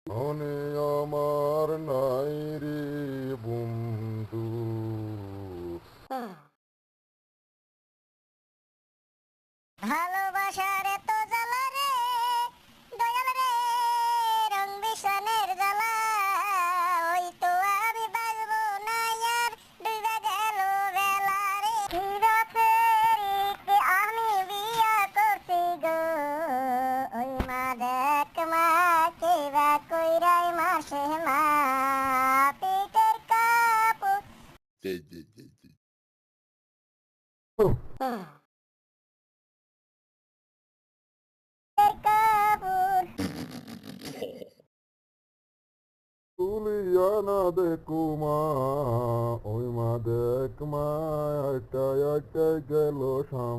মনে আমার নাই রে বন্ধু। ভালোবাসার এত জ্বালা রে দয়াল রে, রং বিষানের জ্বালা, ওই তো আমি বাজবো না আর, ডুবে গেল বেলা রে। ফিরতে আমি বিয়া করছি গো, ওই মা দেখ মা কেবা কইরাই মাসে মা, পিঠের কাপড় কাপড় তুলিয়া না দেখো মা, ওই মা দেখ মা, একটা একটা গেল সাম